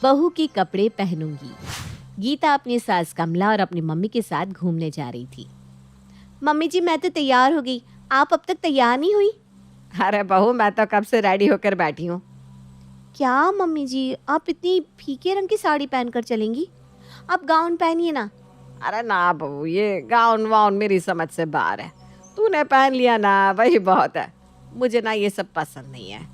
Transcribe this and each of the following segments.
बहू के कपड़े पहनूंगी। गीता अपनी सास कमला और अपनी मम्मी के साथ घूमने जा रही थी। मम्मी जी मैं तो तैयार हो गई, आप अब तक तैयार नहीं हुई? अरे बहू, मैं तो कब से रेडी होकर बैठी हूँ। क्या मम्मी जी, आप इतनी फीके रंग की साड़ी पहनकर चलेंगी? आप गाउन पहनिए ना। अरे ना बहू, ये गाउन वाउन मेरी समझ से बाहर है। तूने पहन लिया ना, वही बहुत है। मुझे ना ये सब पसंद नहीं है।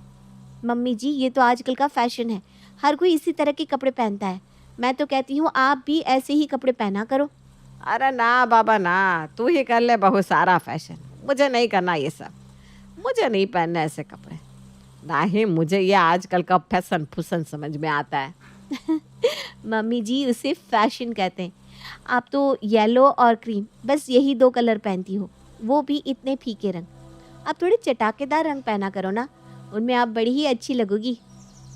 मम्मी जी ये तो आजकल का फैशन है, हर कोई इसी तरह के कपड़े पहनता है। मैं तो कहती हूँ आप भी ऐसे ही कपड़े पहना करो। अरे ना बाबा ना, तू ही कर ले बहू सारा फैशन। मुझे नहीं करना ये सब। मुझे नहीं पहनने ऐसे कपड़े। ना ही मुझे ये आजकल का फैशन फुसन समझ में आता है। मम्मी जी उसे फैशन कहते हैं। आप तो येलो और क्रीम, बस यही दो कलर पहनती हो, वो भी इतने फीके रंग। आप थोड़े चटाकेदार रंग पहना करो ना, उनमें आप बड़ी ही अच्छी लगोगी।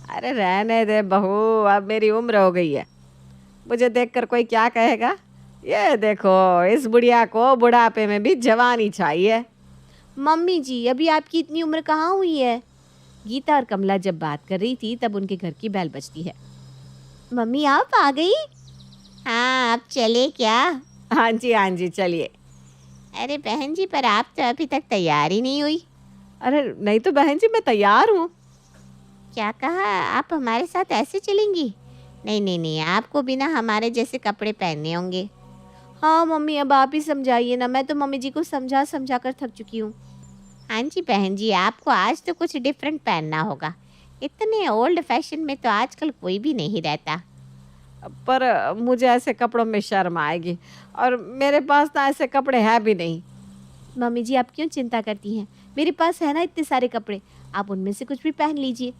अरे रहने दे बहू, अब मेरी उम्र हो गई है। मुझे देखकर कोई क्या कहेगा? ये देखो, इस बुढ़िया को बुढ़ापे में भी जवानी चाहिए। मम्मी जी अभी आपकी इतनी उम्र कहाँ हुई है? गीता और कमला जब बात कर रही थी तब उनके घर की बेल बजती है। मम्मी आप आ गई? हाँ आप चले क्या? हाँ जी हाँ जी, चलिए। अरे बहन जी पर आप तो अभी तक तैयार ही नहीं हुई। अरे नहीं तो बहन जी, मैं तैयार हूँ। क्या कहा? आप हमारे साथ ऐसे चलेंगी? नहीं नहीं नहीं, आपको बिना हमारे जैसे कपड़े पहनने होंगे। हाँ मम्मी अब आप ही समझाइए ना, मैं तो मम्मी जी को समझा समझा कर थक चुकी हूँ। हाँ जी बहन जी, आपको आज तो कुछ डिफरेंट पहनना होगा। इतने ओल्ड फैशन में तो आजकल कोई भी नहीं रहता। पर मुझे ऐसे कपड़ों में शर्म आएगी, और मेरे पास ना ऐसे कपड़े हैं भी नहीं। मम्मी जी आप क्यों चिंता करती हैं, मेरे पास है ना इतने सारे कपड़े, आप उनमें से कुछ भी पहन लीजिए।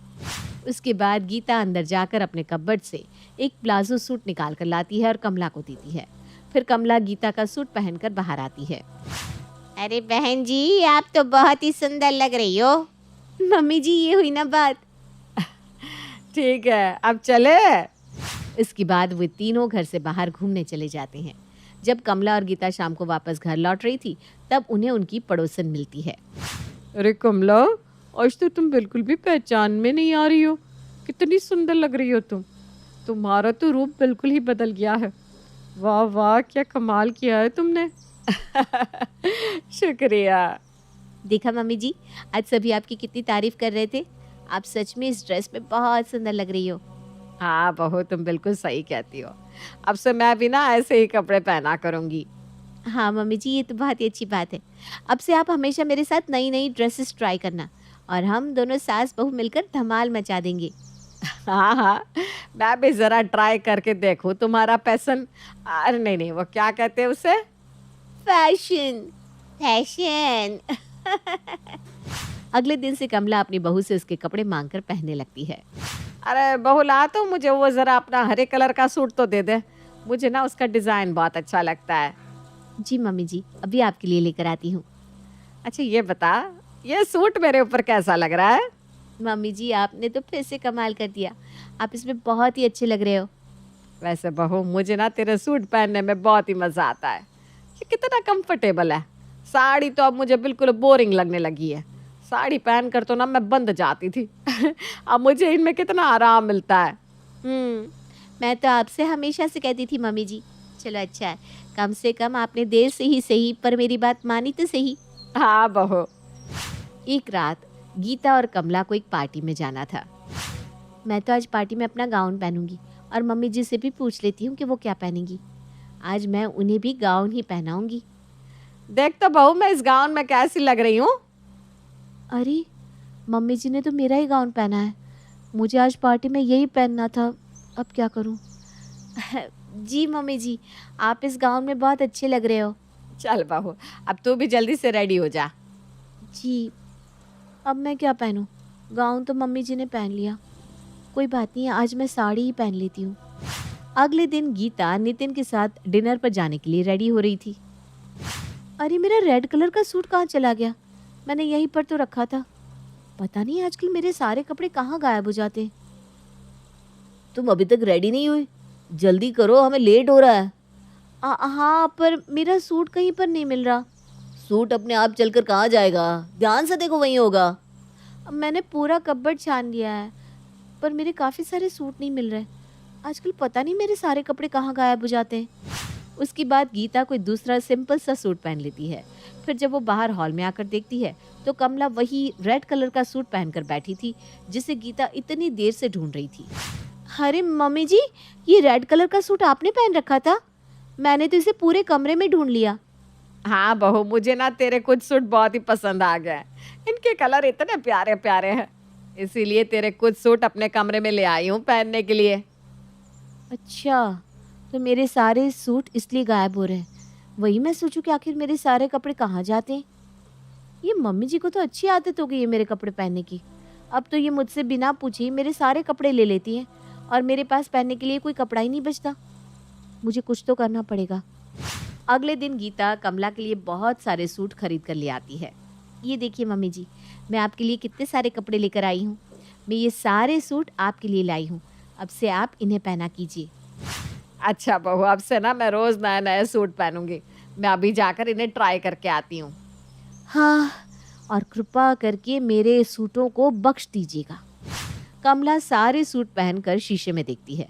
उसके बाद गीता अंदर जाकर अपने कपबोर्ड से एक प्लाजो सूट निकाल कर लाती है और कमला को देती है। फिर कमला गीता का सूट पहनकर बाहर आती है। अरे बहन जी आप तो बहुत ही सुंदर लग रही हो। मम्मी जी ये हुई ना बात। ठीक है, अब चले। इसके बाद वे तीनों घर से बाहर घूमने चले जाते हैं। जब कमला और गीता शाम को वापस घर लौट रही थी तब उन्हें उनकी पड़ोसन मिलती है। अरे कमला, आज तो तुम बिल्कुल भी पहचान में नहीं आ रही हो। कितनी सुंदर लग रही हो तुम। तुम्हारा तो रूप बिल्कुल ही बदल गया है। वाह वाह, क्या कमाल किया है तुमने। शुक्रिया। देखा मम्मी जी, आज सभी आपकी कितनी तारीफ कर रहे थे। आप सच में इस ड्रेस में बहुत सुंदर लग रही हो। हाँ बहू, तुम बिल्कुल सही कहती हो। अब से मैं भी ना ऐसे ही कपड़े पहना करूंगी। हाँ मम्मी जी ये तो बहुत ही अच्छी बात है। अब से आप हमेशा मेरे साथ नई नई ड्रेसेस ट्राई करना और हम दोनों सास बहू मिलकर धमाल मचा देंगे। हाँ हाँ, मैं भी जरा ट्राई करके देखूं तुम्हारा पैसन। अरे नहीं नहीं, वो क्या कहते हैं उसे? Fashion fashion. अगले दिन से कमला अपनी बहू से उसके कपड़े मांगकर पहनने लगती है। अरे बहू, ला तो मुझे वो जरा अपना हरे कलर का सूट तो दे दे। मुझे ना उसका डिजाइन बहुत अच्छा लगता है। जी मम्मी जी अभी आपके लिए लेकर आती हूँ। अच्छा ये बता, ये सूट मेरे ऊपर कैसा लग रहा है? मम्मी जी आपने तो फिर से कमाल कर दिया, आप इसमें बहुत ही अच्छे लग रहे हो। वैसे बहू, मुझे ना तेरे सूट पहनने में बहुत ही मजा आता है। ये कितना कंफर्टेबल है। साड़ी तो अब मुझे बिल्कुल बोरिंग लगने लगी है। साड़ी पहन कर तो ना मैं बंद जाती थी। अब मुझे इनमें कितना आराम मिलता है। मैं तो आपसे हमेशा से कहती थी मम्मी जी। चलो अच्छा है, कम से कम आपने देर से ही सही पर मेरी बात मानी तो सही। हाँ बहू। एक रात गीता और कमला को एक पार्टी में जाना था। मैं तो आज पार्टी में अपना गाउन पहनूंगी और मम्मी जी से भी पूछ लेती हूँ कि वो क्या पहनेंगी। आज मैं उन्हें भी गाउन ही पहनाऊंगी। देख तो बहू, मैं इस गाउन में कैसी लग रही हूँ। अरे मम्मी जी ने तो मेरा ही गाउन पहना है, मुझे आज पार्टी में यही पहनना था, अब क्या करूँ। जी मम्मी जी आप इस गाउन में बहुत अच्छे लग रहे हो। चल बहू, अब तू भी जल्दी से रेडी हो जा। जी अब मैं क्या पहनूं, गाउन तो मम्मी जी ने पहन लिया। कोई बात नहीं, आज मैं साड़ी ही पहन लेती हूँ। अगले दिन गीता नितिन के साथ डिनर पर जाने के लिए रेडी हो रही थी। अरे मेरा रेड कलर का सूट कहाँ चला गया, मैंने यहीं पर तो रखा था। पता नहीं आजकल मेरे सारे कपड़े कहाँ गायब हो जाते हैं। तुम अभी तक रेडी नहीं हुई, जल्दी करो हमें लेट हो रहा है। हाँ पर मेरा सूट कहीं पर नहीं मिल रहा। सूट अपने आप चलकर कहाँ जाएगा, ध्यान से देखो वहीं होगा। मैंने पूरा कपबोर्ड छान लिया है पर मेरे काफ़ी सारे सूट नहीं मिल रहे। आजकल पता नहीं मेरे सारे कपड़े कहाँ गायब हो जाते हैं। उसके बाद गीता कोई दूसरा सिंपल सा सूट पहन लेती है। फिर जब वो बाहर हॉल में आकर देखती है तो कमला वही रेड कलर का सूट पहनकर बैठी थी जिसे गीता इतनी देर से ढूंढ रही थी। अरे मम्मी जी, ये रेड कलर का सूट आपने पहन रखा था? मैंने तो इसे पूरे कमरे में ढूंढ लिया। हाँ बहू, मुझे ना तेरे कुछ सूट बहुत ही पसंद आ गए। इनके कलर इतने प्यारे प्यारे हैं, इसीलिए तेरे कुछ सूट अपने कमरे में ले आई हूँ पहनने के लिए। अच्छा, तो मेरे सारे सूट इसलिए गायब हो रहे हैं। वही मैं सोचूं कि आखिर मेरे सारे कपड़े कहाँ जाते हैं। ये मम्मी जी को तो अच्छी आदत हो गई है मेरे कपड़े पहनने की। अब तो ये मुझसे बिना पूछे ही मेरे सारे कपड़े ले लेती हैं और मेरे पास पहनने के लिए कोई कपड़ा ही नहीं बचता। मुझे कुछ तो करना पड़ेगा। अगले दिन गीता कमला के लिए बहुत सारे सूट खरीद कर ले आती है। ये देखिए मम्मी जी, मैं आपके लिए कितने सारे कपड़े लेकर आई हूँ। मैं ये सारे सूट आपके लिए लाई हूँ। अब से आप इन्हें पहना कीजिए। अच्छा बहू, अब से ना मैं रोज नए नए सूट पहनूंगी। मैं अभी जाकर इन्हें ट्राई करके आती हूँ। हाँ, और कृपा करके मेरे सूटों को बख्श दीजिएगा। कमला सारे सूट पहनकर शीशे में देखती है।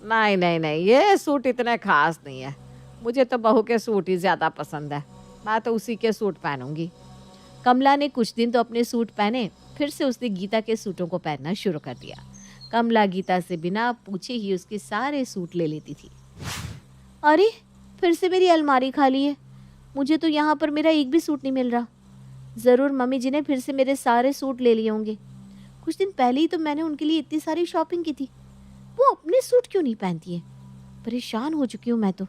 नहीं नहीं नहीं, ये सूट इतने खास नहीं है। मुझे तो बहू के सूट ही ज़्यादा पसंद है। मैं तो उसी के सूट पहनूंगी। कमला ने कुछ दिन तो अपने सूट पहने, फिर से उसने गीता के सूटों को पहनना शुरू कर दिया। कमला गीता से बिना पूछे ही उसके सारे सूट ले लेती थी। अरे, फिर से मेरी अलमारी खाली है। मुझे तो यहाँ पर मेरा एक भी सूट नहीं मिल रहा। ज़रूर मम्मी जी ने फिर से मेरे सारे सूट ले लिए होंगे। कुछ दिन पहले ही तो मैंने उनके लिए इतनी सारी शॉपिंग की थी। वो अपने सूट क्यों नहीं पहनती है? परेशान हो चुकी हूँ मैं तो।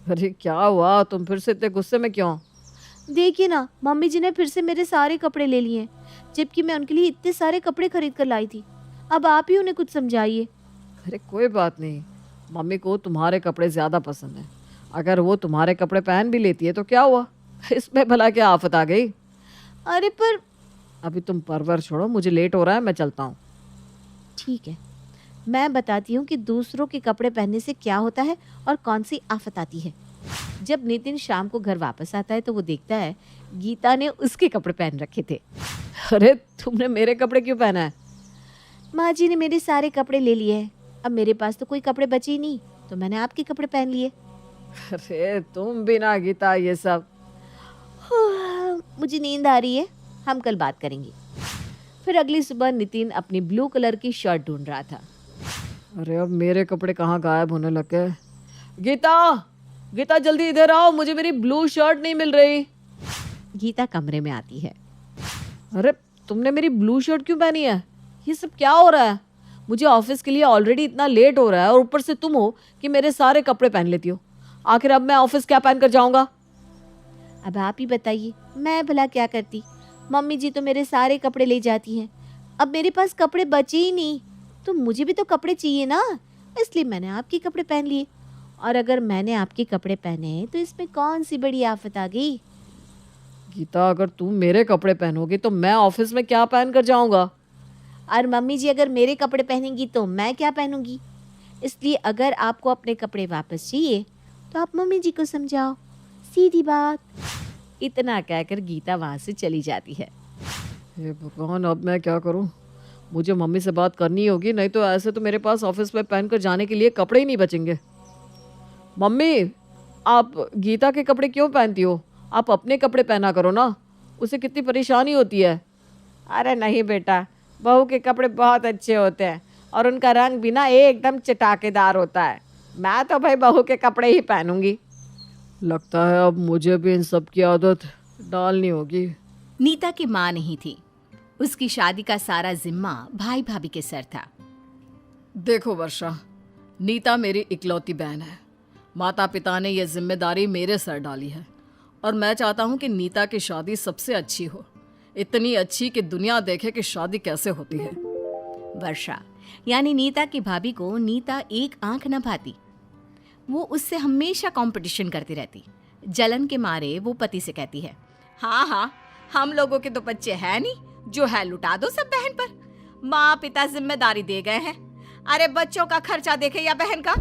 अरे क्या हुआ, तुम फिर से इतने गुस्से में क्यों? देखिए ना, मम्मी जी ने फिर से मेरे सारे कपड़े ले लिए हैं, जबकि मैं उनके लिए इतने सारे कपड़े खरीद कर लाई थी। अब आप ही उन्हें कुछ समझाइए। अरे कोई बात नहीं, मम्मी को तुम्हारे कपड़े ज़्यादा पसंद हैं। अगर वो तुम्हारे कपड़े पहन भी लेती है तो क्या हुआ, इसमें भला क्या आफत आ गई। अरे पर अभी तुम परवर छोड़ो, मुझे लेट हो रहा है, मैं चलता हूँ। ठीक है, मैं बताती हूँ कि दूसरों के कपड़े पहनने से क्या होता है और कौन सी आफत आती है। जब नितिन शाम को घर वापस आता है तो वो देखता है गीता ने उसके कपड़े पहन रखे थे। अरे तुमने मेरे कपड़े क्यों पहना है? माँ जी ने मेरे सारे कपड़े ले लिए हैं। अब मेरे पास तो कोई कपड़े बचे ही नहीं, तो मैंने आपके कपड़े पहन लिए। अरे तुम भी ना गीता, ये सब। मुझे नींद आ रही है, हम कल बात करेंगे। फिर अगली सुबह नितिन अपनी ब्लू कलर की शर्ट ढूंढ रहा था। अरे अब मेरे कपड़े कहाँ गायब होने लग गए। गीता, गीता जल्दी इधर आओ, मुझे मेरी ब्लू शर्ट नहीं मिल रही। गीता कमरे में आती है। अरे तुमने मेरी ब्लू शर्ट क्यों पहनी है? ये सब क्या हो रहा है? मुझे ऑफिस के लिए ऑलरेडी इतना लेट हो रहा है और ऊपर से तुम हो कि मेरे सारे कपड़े पहन लेती हो। आखिर अब मैं ऑफिस क्या पहन कर जाऊंगा? अब आप ही बताइए, मैं भला क्या करती? मम्मी जी तो मेरे सारे कपड़े ले जाती हैं। अब मेरे पास कपड़े बचे ही नहीं, तो मुझे भी तो कपड़े चाहिए ना, इसलिए मैंने आपके कपड़े पहन लिए। और अगर मैंने आपके कपड़े पहने तो इसमें कौन सी बड़ी आफत आ गई? गीता, अगर तुम मेरे कपड़े पहनोगी तो मैं ऑफिस में क्या पहन कर जाऊंगा? और मम्मी जी अगर मेरे कपड़े पहनेंगी तो मैं क्या पहनूंगी? इसलिए अगर आपको अपने कपड़े वापस चाहिए तो आप मम्मी जी को समझाओ, सीधी बात। इतना कहकर गीता वहां से चली जाती है। हे भगवान, अब मैं क्या करूं? मुझे मम्मी से बात करनी होगी, नहीं तो ऐसे तो मेरे पास ऑफिस में पहन कर जाने के लिए कपड़े ही नहीं बचेंगे। मम्मी, आप गीता के कपड़े क्यों पहनती हो? आप अपने कपड़े पहना करो ना, उसे कितनी परेशानी होती है। अरे नहीं बेटा, बहू के कपड़े बहुत अच्छे होते हैं और उनका रंग भी ना एकदम चटाकेदार होता है। मैं तो भाई बहू के कपड़े ही पहनूंगी। लगता है अब मुझे भी इन सब की आदत डालनी होगी। नीता की माँ नहीं थी। उसकी शादी का सारा जिम्मा भाई भाभी के सर था। देखो वर्षा, नीता मेरी इकलौती बहन है। माता पिता ने यह जिम्मेदारी मेरे सर डाली है और मैं चाहता हूँ कि नीता की शादी सबसे अच्छी हो, इतनी अच्छी कि दुनिया देखे कि शादी कैसे होती है। वर्षा यानी नीता की भाभी को नीता एक आंख न भाती। वो उससे हमेशा कंपटीशन करती रहती। जलन के मारे वो पति से कहती है, हाँ हाँ, हम लोगों के तो बच्चे हैं नहीं, जो है लुटा दो सब बहन पर। माँ पिता जिम्मेदारी दे गए हैं, अरे बच्चों का खर्चा देखे या बहन का।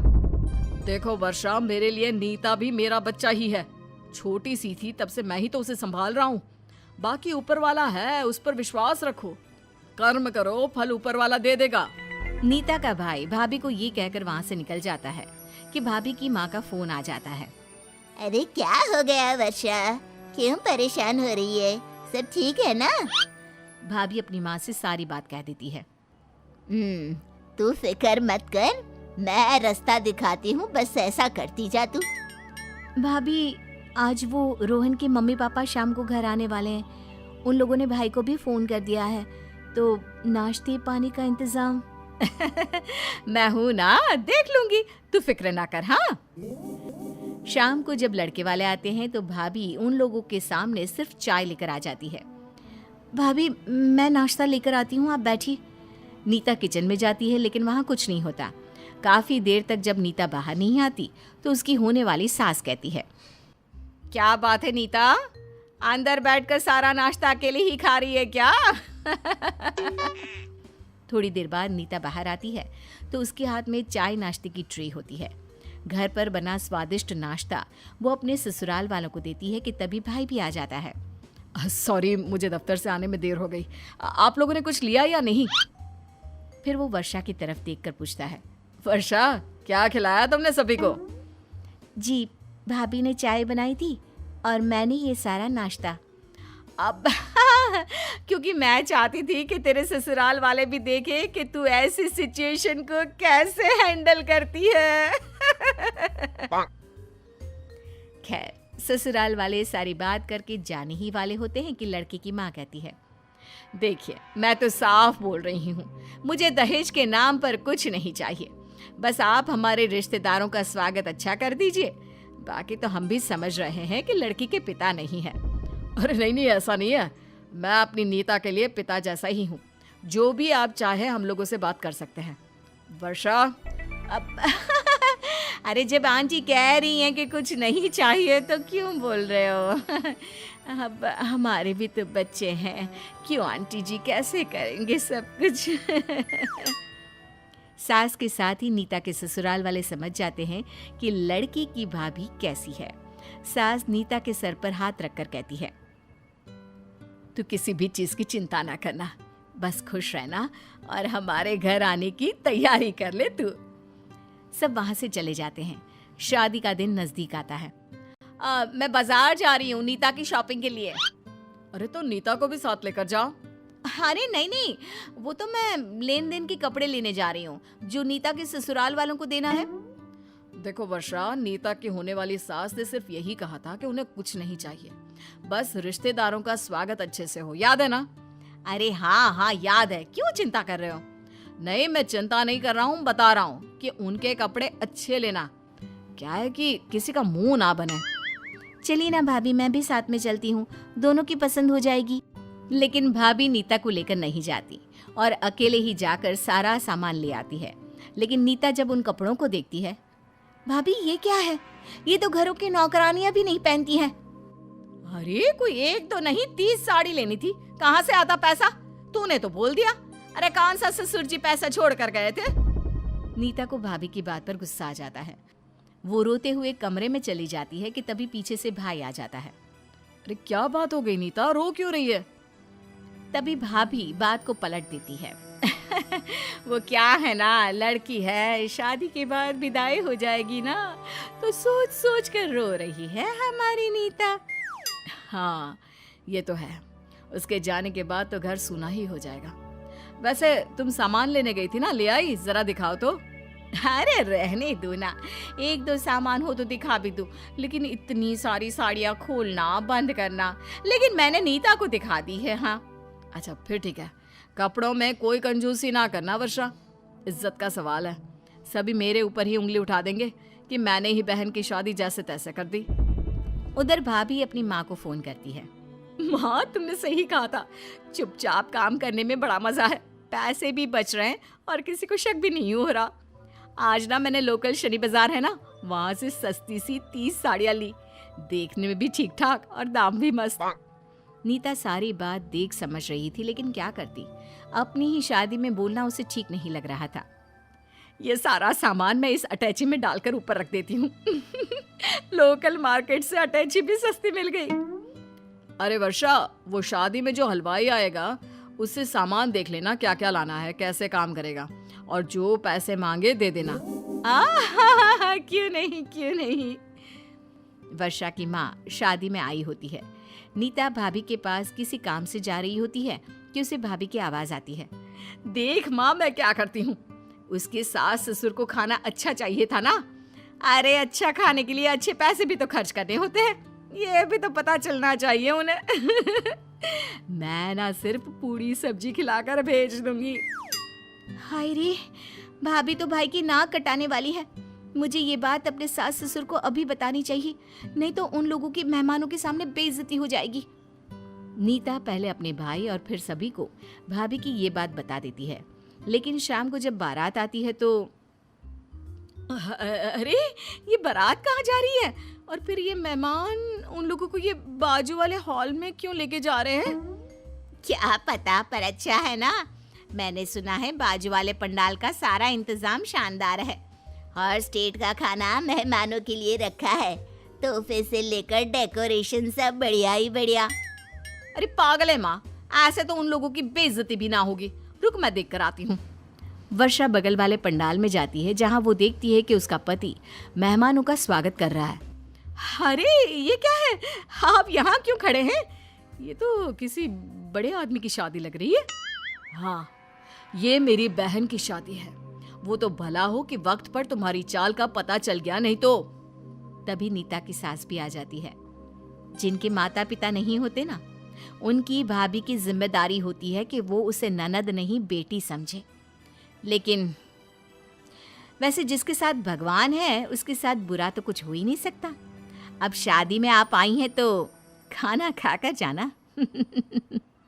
देखो वर्षा, मेरे लिए नीता भी मेरा बच्चा ही है। छोटी सी थी तब से मैं ही तो उसे संभाल रहा हूँ। बाकी ऊपर वाला है, उस पर विश्वास रखो, कर्म करो, फल ऊपर वाला दे देगा। नीता का भाई भाभी को ये कहकर वहाँ से निकल जाता है कि भाभी की माँ का फोन आ जाता है। अरे क्या हो गया वर्षा, क्यों परेशान हो रही है? सब ठीक है ना? भाभी अपनी माँ से सारी बात कह देती है। तू फिक्र मत कर, मैं रास्ता दिखाती हूँ, बस ऐसा करती जा तू। भाभी आज वो रोहन के मम्मी पापा शाम को घर आने वाले हैं। उन लोगों ने भाई को भी फोन कर दिया है, तो नाश्ते पानी का इंतजाम मैं हूँ ना, देख लूंगी, तू फिक्र ना कर। हाँ। शाम को जब लड़के वाले आते हैं तो भाभी उन लोगों के सामने सिर्फ चाय लेकर आ जाती है। भाभी मैं नाश्ता लेकर आती हूँ, आप बैठिए। नीता किचन में जाती है लेकिन वहाँ कुछ नहीं होता। काफी देर तक जब नीता बाहर नहीं आती तो उसकी होने वाली सास कहती है, क्या बात है नीता, अंदर बैठकर सारा नाश्ता अकेले ही खा रही है क्या? थोड़ी देर बाद नीता बाहर आती है तो उसके हाथ में चाय नाश्ते की ट्रे होती है। घर पर बना स्वादिष्ट नाश्ता वो अपने ससुराल वालों को देती है कि तभी भाई भी आ जाता है। सॉरी, मुझे दफ्तर से आने में देर हो गई। आप लोगों ने कुछ लिया या नहीं? फिर वो वर्षा की तरफ देखकर पूछता है, वर्षा क्या खिलाया तुमने सभी को? जी भाभी ने चाय बनाई थी और मैंने ये सारा नाश्ता। अब क्योंकि मैं चाहती थी कि तेरे ससुराल वाले भी देखे कि तू ऐसी सिचुएशन को कैसे हैंडल करती है। खैर, ससुराल वाले सारी बात करके जाने ही वाले होते हैं कि लड़के की माँ कहती है, देखिए मैं तो साफ बोल रही हूँ, मुझे दहेज के नाम पर कुछ नहीं चाहिए। बस आप हमारे रिश्तेदारों का स्वागत अच्छा कर दीजिए, बाकी तो हम भी समझ रहे हैं कि लड़की के पिता नहीं है। अरे नहीं, ऐसा नहीं है, मैं अपनी नीता के लिए पिता जैसा ही हूँ। जो भी आप चाहे हम लोगों से बात कर सकते हैं। वर्षा अब अरे जब आंटी कह रही हैं कि कुछ नहीं चाहिए तो क्यों बोल रहे हो? अब हमारे भी तो बच्चे हैं, क्यों आंटी जी, कैसे करेंगे सब कुछ? सास के साथ ही नीता के ससुराल वाले समझ जाते हैं कि लड़की की भाभी कैसी है। सास नीता के सर पर हाथ रखकर कहती है, तू किसी भी चीज की चिंता ना करना, बस खुश रहना और हमारे घर आने की तैयारी कर ले तू। सब वहां से चले जाते हैं। शादी का दिन नजदीक आता है। मैं बाजार जा रही हूँ नीता की शॉपिंग के लिए। अरे तो नीता को भी साथ लेकर जाओ। अरे नहीं, वो तो मैं लेन देन के कपड़े लेने जा रही हूँ जो नीता के ससुराल वालों को देना है। देखो वर्षा, नीता की होने वाली सास ने सिर्फ यही कहा था कि उन्हें कुछ नहीं चाहिए, बस रिश्तेदारों का स्वागत अच्छे से हो, याद है ना? अरे हाँ याद है, क्यों चिंता कर रहे हो? नहीं, मैं चिंता नहीं कर रहा हूँ, बता रहा हूँ कि उनके कपड़े अच्छे लेना, क्या है कि किसी का मुंह ना बने। चलिए ना भाभी, मैं भी साथ में चलती हूँ, दोनों की पसंद हो जाएगी। लेकिन भाभी नीता को लेकर नहीं जाती और अकेले ही जाकर सारा सामान ले आती है। लेकिन नीता जब उन कपड़ों को देखती है, भाभी ये क्या है? ये तो घरों की नौकरानियां भी नहीं पहनती हैं। अरे कोई एक तो नहीं, 30 साड़ी लेनी थी, कहाँ से आता पैसा? तूने तो बोल दिया। अरे कौन सा ससुर जी पैसा छोड़ कर गए थे? नीता को भाभी की बात पर गुस्सा आ जाता है। वो रोते हुए कमरे में चली जाती है कि तभी पीछे से भाई आ जाता है। अरे क्या बात हो गई नीता, रो क्यों रही है? तभी भाभी बात को पलट देती है। वो क्या है ना, लड़की है, शादी के बाद विदाई हो जाएगी ना, तो सोच सोच कर रो रही है हमारी नीता। हाँ ये तो है, उसके जाने के बाद तो घर सूना ही हो जाएगा। वैसे तुम सामान लेने गई थी ना, ले आई? जरा दिखाओ तो। अरे रहने दो ना, एक दो सामान हो तो दिखा भी दूं, लेकिन इतनी सारी साड़ियाँ खोलना बंद करना। लेकिन मैंने नीता को दिखा दी है। हाँ अच्छा फिर ठीक है, कपड़ों में कोई कंजूसी ना करना वर्षा, इज्जत का सवाल है। सभी मेरे ऊपर ही उंगली उठा देंगे कि मैंने ही बहन की शादी जैसे तैसे कर दी। उधर भाभी अपनी माँ को फोन करती है। माँ तुमने सही कहा था, चुपचाप काम करने में बड़ा मजा है, पैसे भी बच रहे हैं और किसी को शक भी नहीं हो रहा। आज ना मैंने लोकल शनि बाजार है ना, वहां से सस्ती सी 30 साड़ियाँ ली, देखने में भी ठीक ठाक और दाम भी मस्त। नीता सारी बात देख समझ रही थी, लेकिन क्या करती, अपनी ही शादी में बोलना उसे ठीक नहीं लग रहा था। ये सारा सामान मैं इस अटैची में डालकर ऊपर रख देती हूँ। लोकल मार्केट से अटैची भी सस्ती मिल गई। अरे वर्षा, वो शादी में जो हलवाई आएगा उससे सामान देख लेना क्या क्या लाना है, कैसे काम करेगा, और जो पैसे मांगे दे देना। क्यों नहीं, क्यों नहीं। वर्षा की माँ शादी में आई होती है। नीता भाभी के पास किसी काम से जा रही होती है कि उसे भाभी की आवाज आती है। देख माँ, मैं क्या करती हूँ। उसके सास ससुर को खाना अच्छा चाहिए था ना। अरे अच्छा खाने के लिए अच्छे पैसे भी तो खर्च करने होते हैं, ये भी तो पता चलना चाहिए उन्हें। मैं ना सिर्फ पूरी सब्जी खिलाकर भेज दूंगी। हाय रे, भाभी तो भाई की नाक कटाने वाली है। मुझे ये बात अपने सास ससुर को अभी बतानी चाहिए, नहीं तो उन लोगों की मेहमानों के सामने बेइज्जती हो जाएगी। नीता पहले अपने भाई और फिर सभी को भाभी की ये बात बता देती है। लेकिन शाम को जब बारात आती है तो अरे ये बारात कहाँ जा रही है, और फिर ये मेहमान उन लोगों को ये बाजू वाले हॉल में क्यों लेके जा रहे हैं? क्या पता, पर अच्छा है ना। मैंने सुना है बाजू वाले पंडाल का सारा इंतजाम शानदार है। हर स्टेट का खाना मेहमानों के लिए रखा है, तोहफे से लेकर डेकोरेशन सब बढ़िया ही बढ़िया। अरे पागल है माँ, ऐसे तो उन लोगों की बेइज्जती भी ना होगी। रुक, मैं देख कर आती हूँ। वर्षा बगल वाले पंडाल में जाती है, जहाँ वो देखती है कि उसका पति मेहमानों का स्वागत कर रहा है। अरे ये क्या है, आप यहाँ क्यों खड़े हैं? ये तो किसी बड़े आदमी की शादी लग रही है। हाँ, ये मेरी बहन की शादी है। वो तो भला हो कि वक्त पर तुम्हारी चाल का पता चल गया, नहीं तो। तभी नीता की सास भी आ जाती है। जिनके माता पिता नहीं होते ना, उनकी भाभी की जिम्मेदारी होती है कि वो उसे ननद नहीं बेटी समझे। लेकिन वैसे जिसके साथ भगवान है उसके साथ बुरा तो कुछ हो ही नहीं सकता। अब शादी में आप आई हैं तो खाना खाकर जाना।